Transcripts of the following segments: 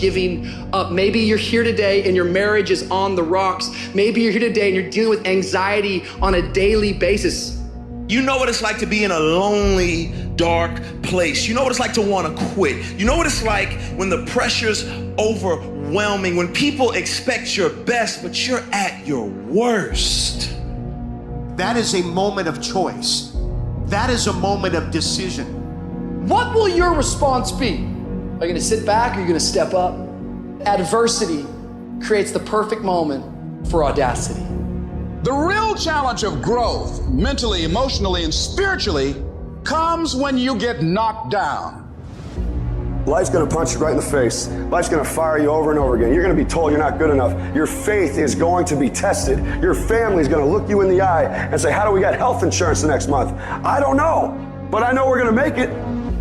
giving up. Maybe you're here today and your marriage is on the rocks. Maybe you're here today and you're dealing with anxiety on a daily basis. You know what it's like to be in a lonely, dark place. You know what it's like to want to quit. You know what it's like when the pressure's overwhelming, when people expect your best, but you're at your worst. That is a moment of choice. That is a moment of decision. What will your response be? Are you going to sit back or are you going to step up? Adversity creates the perfect moment for audacity. The real challenge of growth, mentally, emotionally, and spiritually, comes when you get knocked down. Life's gonna punch you right in the face. Life's gonna fire you over and over again. You're gonna be told you're not good enough. Your faith is going to be tested. Your family's gonna look you in the eye and say, how do we get health insurance the next month? I don't know, but I know we're gonna make it.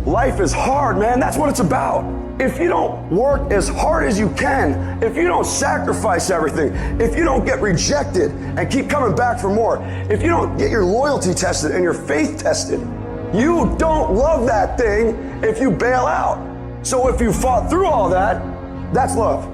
Life is hard, man. That's what it's about. If you don't work as hard as you can, if you don't sacrifice everything, if you don't get rejected and keep coming back for more, if you don't get your loyalty tested and your faith tested, you don't love that thing if you bail out. So if you fought through all that, that's love.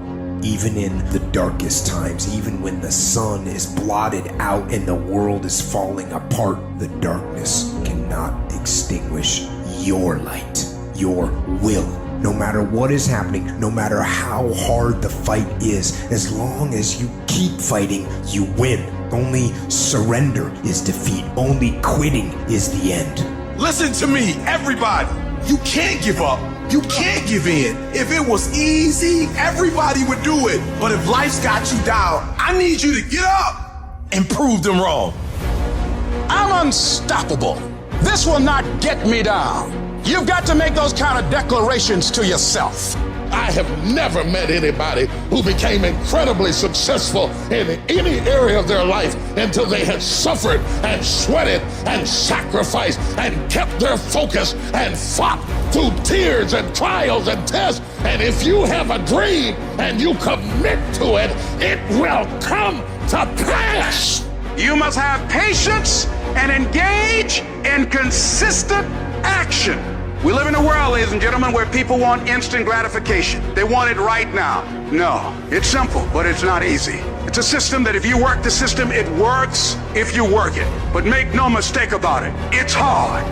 Even in the darkest times, even when the sun is blotted out and the world is falling apart, the darkness cannot extinguish your light, your will. No matter what is happening, no matter how hard the fight is, as long as you keep fighting, you win. Only surrender is defeat. Only quitting is the end. Listen to me, everybody. You can't give up. You can't give in. If it was easy, everybody would do it. But if life's got you down, I need you to get up and prove them wrong. I'm unstoppable. This will not get me down. You've got to make those kind of declarations to yourself. I have never met anybody who became incredibly successful in any area of their life until they had suffered and sweated and sacrificed and kept their focus and fought through tears and trials and tests. And if you have a dream and you commit to it, it will come to pass. You must have patience and engage in consistent action. We live in a world, ladies and gentlemen, where people want instant gratification. They want it right now. No, it's simple, but it's not easy. It's a system that if you work the system, it works if you work it. But make no mistake about it, it's hard.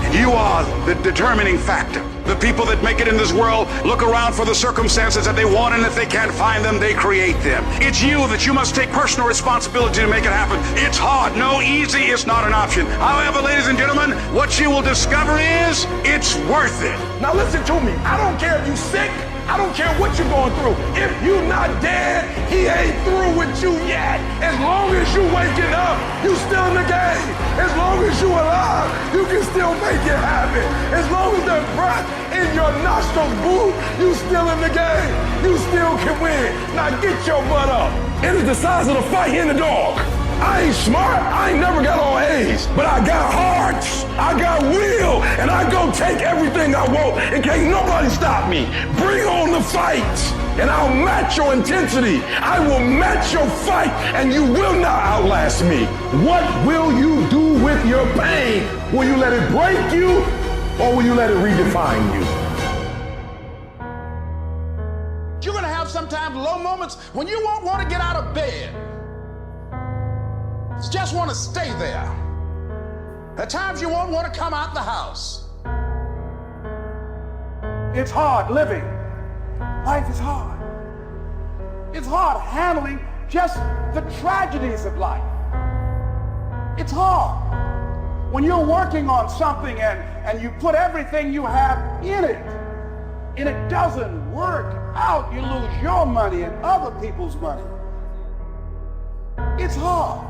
And you are the determining factor. The people that make it in this world look around for the circumstances that they want, and if they can't find them, they create them. It's you that you must take personal responsibility to make it happen. It's hard. No, easy is not an option. However, ladies and gentlemen, what you will discover is it's worth it. Now listen to me. I don't care if you're sick. I don't care what you're going through. If you're not dead, he ain't through with you yet. As long as you waking up, you still in the game. As long as you alive, you can still make it happen. As long as the breath in your nostrils move, you still in the game. You still can win. Now get your butt up. It is the size of the fight in the dog. I ain't smart, I ain't never got all A's, but I got heart, I got will, and I go take everything I want, and can't nobody stop me. Bring on the fight, and I'll match your intensity. I will match your fight, and you will not outlast me. What will you do with your pain? Will you let it break you, or will you let it redefine you? You're gonna have sometimes low moments when you won't want to get out of bed. You just want to stay there. At times you won't want to come out the house. It's hard living. Life is hard. It's hard handling just the tragedies of life. It's hard when you're working on something and you put everything you have in it, and it doesn't work out. You lose your money and other people's money. It's hard.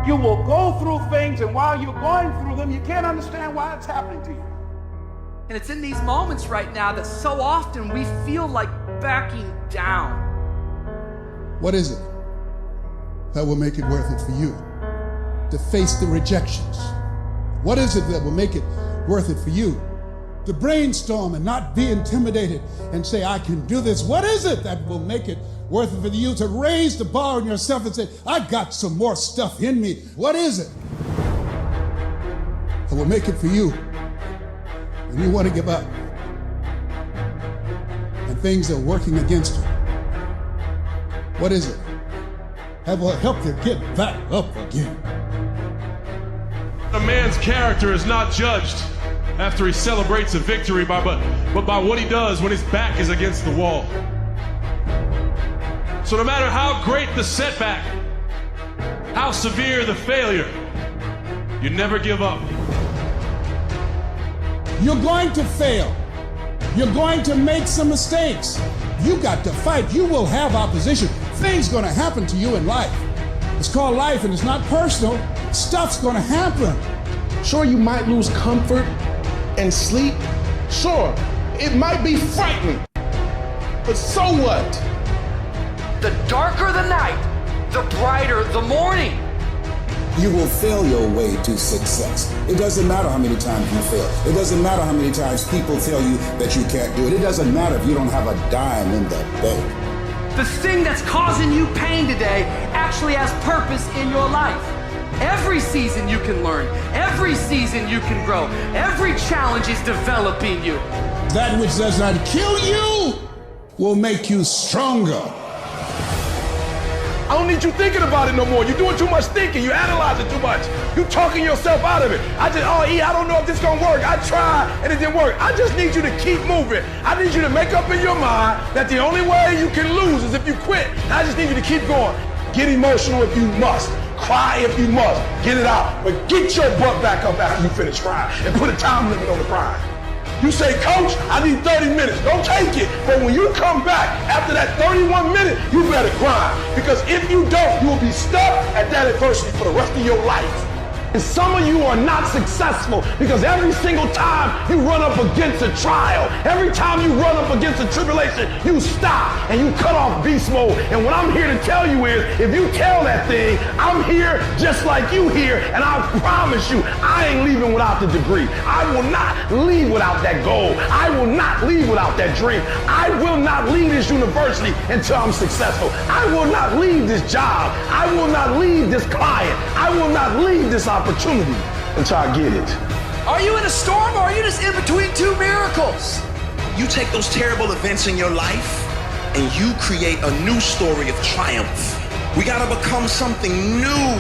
You will go through things, and while you're going through them, you can't understand why it's happening to you. And it's in these moments right now that so often we feel like backing down. What is it that will make it worth it for you to face the rejections? What is it that will make it worth it for you to brainstorm and not be intimidated and say, I can do this? What is it that will make it worth it for you to raise the bar on yourself and say, I got some more stuff in me? What is it that will make it for you when you want to give up and things that are working against you. What is it? That will help you get back up again. A man's character is not judged after he celebrates a victory, but by what he does when his back is against the wall. So no matter how great the setback, how severe the failure, you never give up. You're going to fail. You're going to make some mistakes. You got to fight. You will have opposition. Things going to happen to you in life. It's called life and it's not personal. Stuff's going to happen. Sure, you might lose comfort and sleep. Sure, it might be frightening. But so what? The darker the night, the brighter the morning. You will fail your way to success. It doesn't matter how many times you fail. It doesn't matter how many times people tell you that you can't do it. It doesn't matter if you don't have a dime in the bank. The thing that's causing you pain today actually has purpose in your life. Every season you can learn. Every season you can grow. Every challenge is developing you. That which does not kill you will make you stronger. I don't need you thinking about it no more. You're doing too much thinking. You're analyzing too much. You're talking yourself out of it. I don't know if this is gonna work. I tried and it didn't work. I just need you to keep moving. I need you to make up in your mind that the only way you can lose is if you quit. I just need you to keep going. Get emotional if you must. Cry if you must. Get it out. But get your butt back up after you finish crying and put a time limit on the crying. You say, Coach, I need 30 minutes. Don't take it. But when you come back after that 31 minutes, you better grind. Because if you don't, you will be stuck at that adversity for the rest of your life. And some of you are not successful because every single time you run up against a trial, every time you run up against a tribulation, you stop and you cut off beast mode. And what I'm here to tell you is, if you tell that thing, I'm here just like you here, and I promise you, I ain't leaving without the degree. I will not leave without that goal. I will not leave without that dream. I will not leave this university until I'm successful. I will not leave this job. I will not leave this client. I will not leave this opportunity until I get it. Are you in a storm or are you just in between two miracles? You take those terrible events in your life and you create a new story of triumph. We gotta become something new.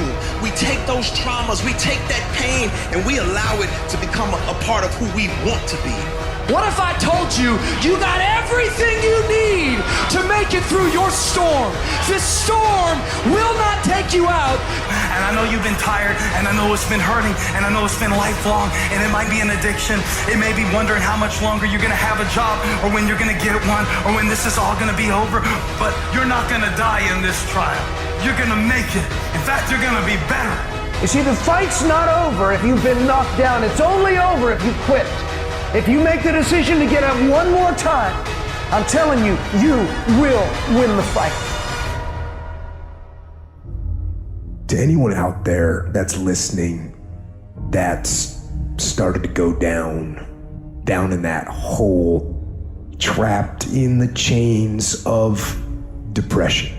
We take those traumas, we take that pain, and we allow it to become a part of who we want to be. What if I told you you got everything you need to make it through your storm? This storm will not take you out. And I know you've been tired, and I know it's been hurting, and I know it's been lifelong, and it might be an addiction. It may be wondering how much longer you're gonna have a job, or when you're gonna get one, or when this is all gonna be over. But you're not gonna die in this trial. You're gonna make it. In fact, you're gonna be better. You see, the fight's not over if you've been knocked down. It's only over if you quit. If you make the decision to get up one more time, I'm telling you, you will win the fight. To anyone out there that's listening, that's started to go down in that hole, trapped in the chains of depression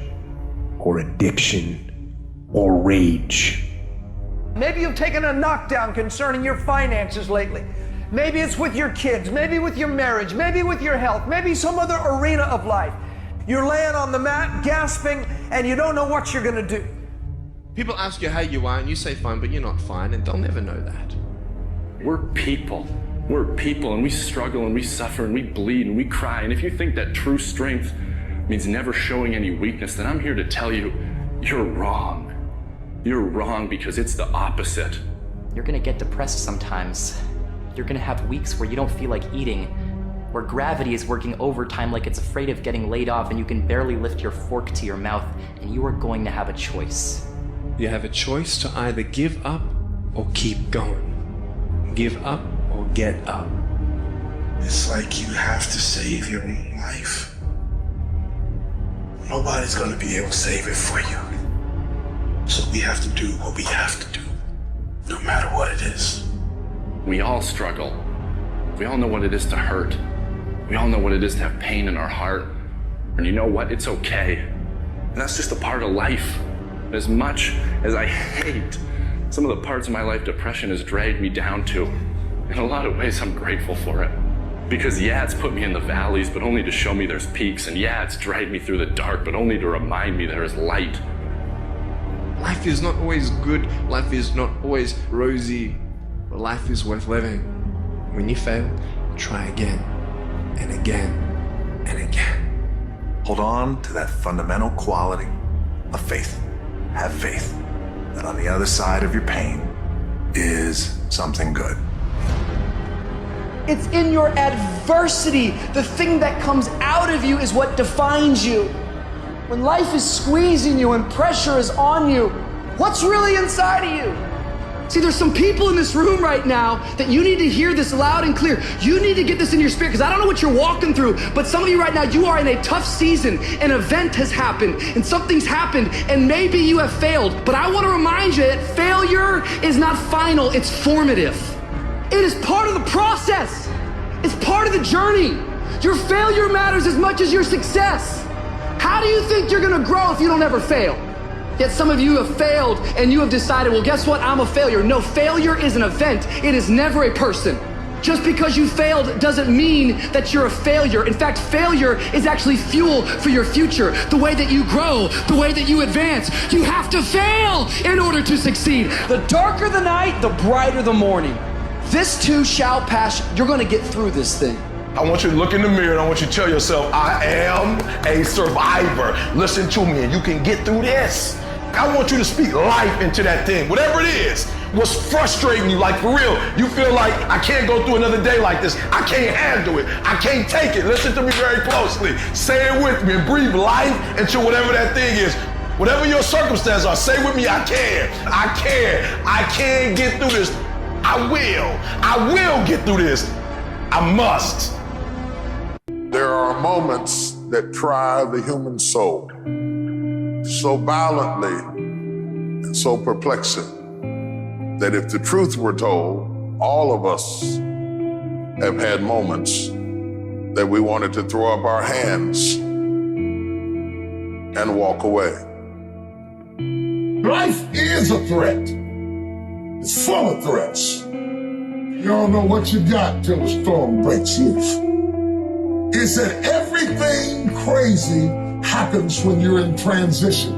or addiction or rage. Maybe you've taken a knockdown concerning your finances lately. Maybe it's with your kids, maybe with your marriage, maybe with your health, maybe some other arena of life. You're laying on the mat, gasping, and you don't know what you're gonna do. People ask you how you are, and you say fine, but you're not fine, and they'll never know that. We're people, and we struggle, and we suffer, and we bleed, and we cry, and if you think that true strength means never showing any weakness, then I'm here to tell you, you're wrong. You're wrong because it's the opposite. You're gonna get depressed sometimes. You're gonna have weeks where you don't feel like eating, where gravity is working overtime like it's afraid of getting laid off and you can barely lift your fork to your mouth, and you are going to have a choice. You have a choice to either give up or keep going. Give up or get up. It's like you have to save your own life. Nobody's gonna be able to save it for you. So we have to do what we have to do, no matter what it is. We all struggle. We all know what it is to hurt. We all know what it is to have pain in our heart. And you know what? It's okay. And that's just a part of life. As much as I hate some of the parts of my life depression has dragged me down to, in a lot of ways I'm grateful for it. Because yeah, it's put me in the valleys, but only to show me there's peaks. And yeah, it's dragged me through the dark, but only to remind me there is light. Life is not always good. Life is not always rosy. But life is worth living. When you fail, try again and again and again. Hold on to that fundamental quality of faith. Have faith that on the other side of your pain is something good. It's in your adversity. The thing that comes out of you is what defines you. When life is squeezing you and pressure is on you, what's really inside of you? See, there's some people in this room right now that you need to hear this loud and clear. You need to get this in your spirit, because I don't know what you're walking through, but some of you right now, you are in a tough season. An event has happened and something's happened and maybe you have failed. But I want to remind you that failure is not final, it's formative. It is part of the process. It's part of the journey. Your failure matters as much as your success. How do you think you're gonna grow if you don't ever fail? Yet some of you have failed and you have decided, well, guess what? I'm a failure. No, failure is an event. It is never a person. Just because you failed doesn't mean that you're a failure. In fact, failure is actually fuel for your future. The way that you grow, the way that you advance. You have to fail in order to succeed. The darker the night, the brighter the morning. This too shall pass. You're gonna get through this thing. I want you to look in the mirror and I want you to tell yourself, I am a survivor. Listen to me and you can get through this. I want you to speak life into that thing, whatever it is. What's frustrating you, like for real, you feel like I can't go through another day like this. I can't handle it. I can't take it. Listen to me very closely. Say it with me and breathe life into whatever that thing is. Whatever your circumstances are, say with me, I can. I can. I can get through this. I will get through this. I must. There are moments that try the human soul so violently and so perplexing that if the truth were told, all of us have had moments that we wanted to throw up our hands and walk away. Life is a threat. It's full of threats. You don't know what you got till the storm breaks loose. It's that everything crazy happens when you're in transition.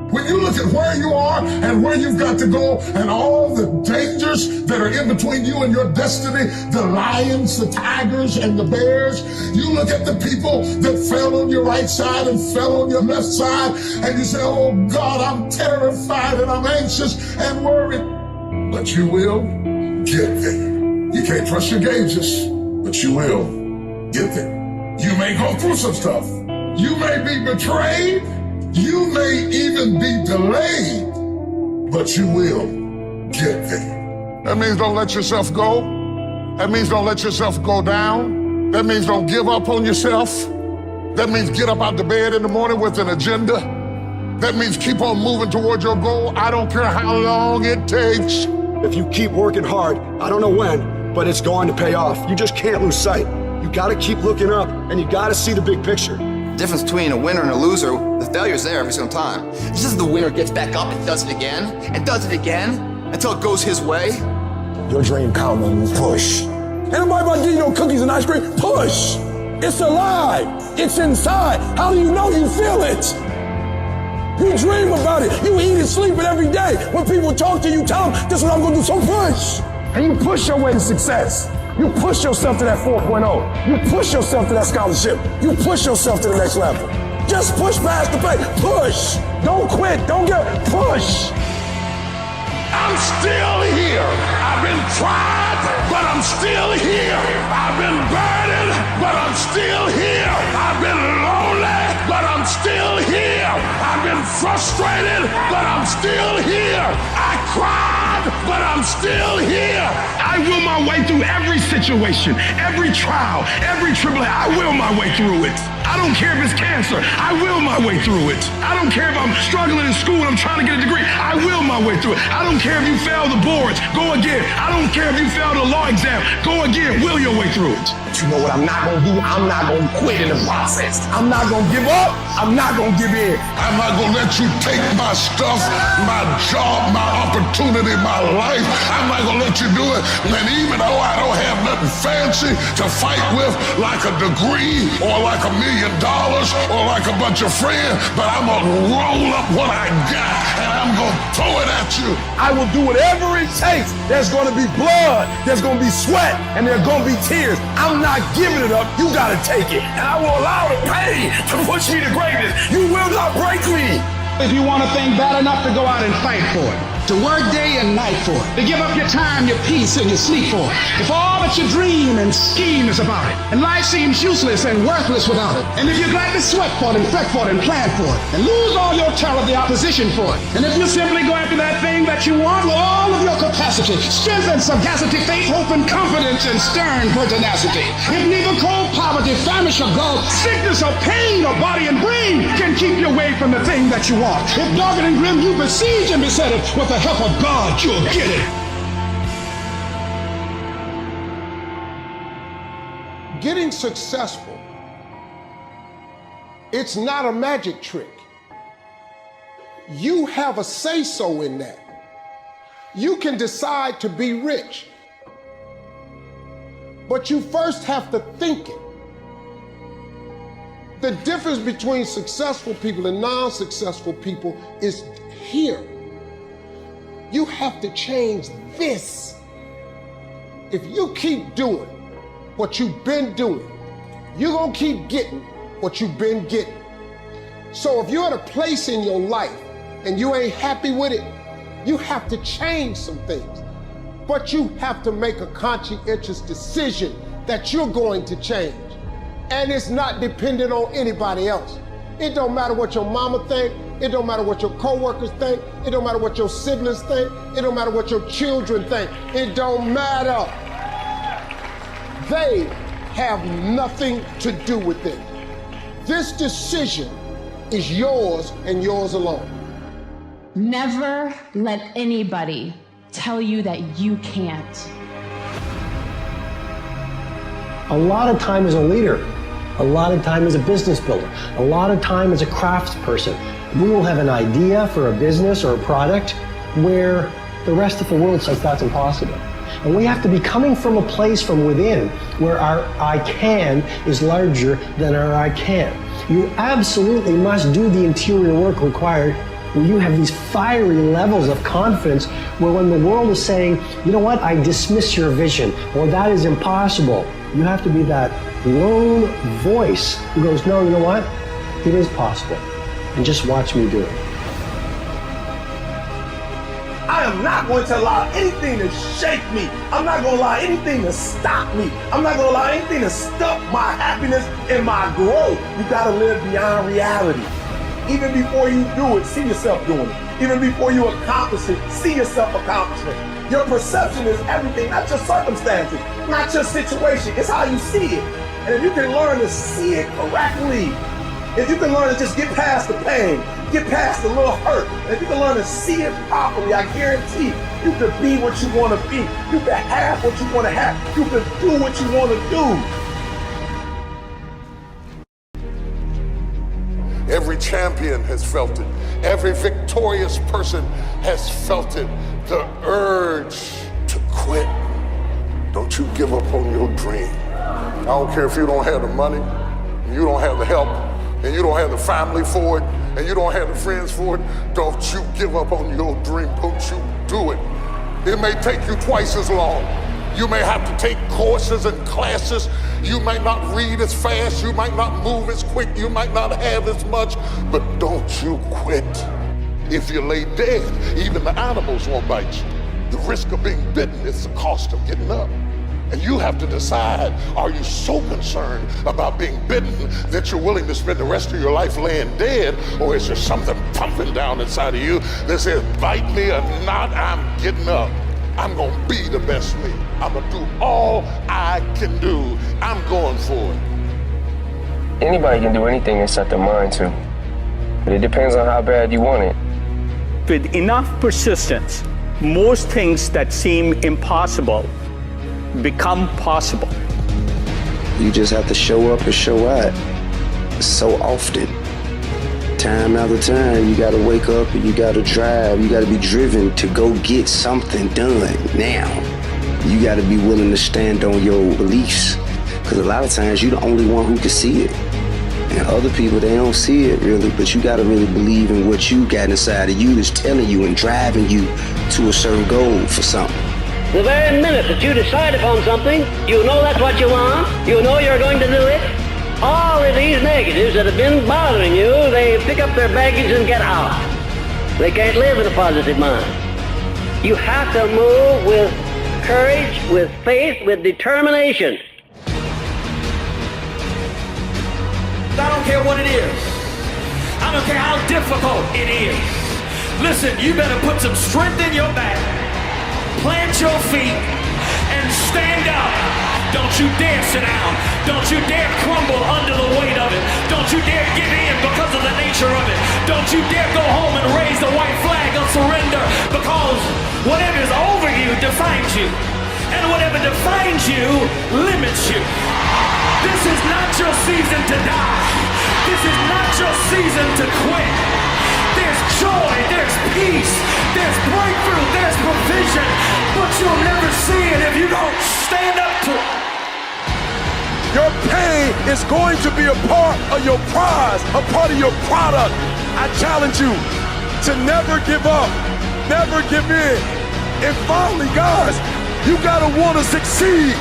When you look at where you are and where you've got to go and all the dangers that are in between you and your destiny, the lions, the tigers, and the bears, you look at the people that fell on your right side and fell on your left side, and you say, oh God, I'm terrified and I'm anxious and worried. But you will get there. You can't trust your gauges, but you will get there. You may go through some stuff. You may be betrayed. You may even be delayed, but you will get there. That means don't let yourself go. That means don't let yourself go down. That means don't give up on yourself. That means get up out the bed in the morning with an agenda. That means keep on moving toward your goal. I don't care how long it takes. If you keep working hard, I don't know when, but it's going to pay off. You just can't lose sight. You gotta keep looking up and you gotta see the big picture. The difference between a winner and a loser, the failure's there every single time. It's just the winner gets back up and does it again, and does it again, until it goes his way. Your dream count when you push. Ain't nobody about to give you no cookies and ice cream. Push. It's alive. It's inside. How do you know you feel it? You dream about it. You eat and sleep it every day. When people talk to you, tell them, this is what I'm gonna do, so push. And you push your way to success. You push yourself to that 4.0. You push yourself to that scholarship. You push yourself to the next level. Just push past the pain. Push. Don't quit. Don't get push. I'm still here. I've been tried, but I'm still here. I've been burdened, but I'm still here. I've been lonely, but I'm still here. I've been frustrated, but I'm still here. I cried, but I'm still here. I will my way through every situation, every trial, every tribulation. I will my way through it. I don't care if it's cancer. I will my way through it. I don't care if I'm struggling in school and I'm trying to get a degree. I will my way through it. I don't care if you fail the boards. Go again. I don't care if you fail the law exam. Go again. Will your way through it. But you know what I'm not gonna do? I'm not gonna quit in the process. I'm not gonna give up. I'm not gonna give in. I'm not gonna let you take my stuff, my job, my opportunity, my life. I'm not gonna let you do it. And even though I don't have nothing fancy to fight with, like a degree or like $1 million or like a bunch of friends, but I'm gonna roll up what I got and I'm gonna throw it at you. I will do whatever it takes. There's gonna be blood, there's gonna be sweat, and there's gonna be tears. I'm not giving it up. You gotta take it. And I will allow the pain to push me to greatness. You will not break me. If you want a thing bad enough to go out and fight for it, to work day and night for it, to give up your time, your peace, and your sleep for it, if all that you dream and scheme is about it, and life seems useless and worthless without it, and if you gladly sweat for it and fret for it and plan for it, and lose all your terror of the opposition for it, and if you simply go after that thing that you want with all of your capacity, strength and sagacity, faith, hope, and confidence, and stern pertinacity, if neither cold poverty, famish, or gulf, sickness or pain, or body and brain can keep you away from the thing that you want, if dogged and grim you besiege and beset it, with the help of God, you'll get it. Getting successful, it's not a magic trick. You have a say-so in that. You can decide to be rich, but you first have to think it. The difference between successful people and non-successful people is here. You have to change this. If you keep doing what you've been doing, you're gonna keep getting what you've been getting. So if you're at a place in your life and you ain't happy with it, you have to change some things. But you have to make a conscientious decision that you're going to change. And it's not dependent on anybody else. It don't matter what your mama think. It don't matter what your coworkers think. It don't matter what your siblings think. It don't matter what your children think. It don't matter. They have nothing to do with it. This decision is yours and yours alone. Never let anybody tell you that you can't. A lot of time as a leader, a lot of time as a business builder, a lot of time as a craftsperson, we will have an idea for a business or a product where the rest of the world says that's impossible. And we have to be coming from a place from within where our I can is larger than our I can. You absolutely must do the interior work required where you have these fiery levels of confidence where when the world is saying, you know what, I dismiss your vision, or that is impossible, you have to be that lone voice who goes, no, you know what, it is possible, and just watch me do it. I am not going to allow anything to shake me. I'm not going to allow anything to stop me. I'm not going to allow anything to stop my happiness and my growth. You got to live beyond reality. Even before you do it, see yourself doing it. Even before you accomplish it, see yourself accomplishing it. Your perception is everything, not just circumstances, not just situation. It's how you see it. And if you can learn to see it correctly, if you can learn to just get past the pain, get past the little hurt, and if you can learn to see it properly, I guarantee you can be what you want to be. You can have what you want to have. You can do what you want to do. Every champion has felt it. Every victorious person has felt it. The urge to quit. Don't you give up on your dream. I don't care if you don't have the money, and you don't have the help, and you don't have the family for it, and you don't have the friends for it. Don't you give up on your dream. Don't you do it. It may take you twice as long. You may have to take courses and classes. You might not read as fast. You might not move as quick. You might not have as much, but don't you quit. If you lay dead, even the animals won't bite you. The risk of being bitten is the cost of getting up. And you have to decide, are you so concerned about being bitten that you're willing to spend the rest of your life laying dead? Or is there something pumping down inside of you that says, bite me or not, I'm getting up. I'm gonna be the best me. I'm gonna do all I can do. I'm going for it. Anybody can do anything they set their mind to, but it depends on how bad you want it. With enough persistence, most things that seem impossible become possible. You just have to show up and show out so often. Time after time, you gotta wake up and you gotta drive. You gotta be driven to go get something done now. You gotta be willing to stand on your beliefs, because a lot of times you're the only one who can see it. And other people, they don't see it really, but you gotta really believe in what you got inside of you that's telling you and driving you to a certain goal for something. The very minute that you decide upon something, you know that's what you want, you know you're going to do it. All of these negatives that have been bothering you, they pick up their baggage and get out. They can't live in a positive mind. You have to move with courage, with faith, with determination. I don't care what it is. I don't care how difficult it is. Listen, you better put some strength in your back, plant your feet, and stand up. Don't you dare sit down. Don't you dare crumble under the weight of it. Don't you dare give in because of the nature of it. Don't you dare go home and raise the white flag of surrender, because whatever is over you defines you. And whatever defines you limits you. This is not your season to die. This is not your season to quit. There's joy, there's peace, there's breakthrough, there's provision, but you'll never see it if you don't stand up to it. Your pain is going to be a part of your prize, a part of your product. I challenge you to never give up, never give in. And finally, guys, you gotta wanna succeed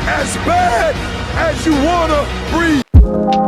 as bad as you wanna breathe.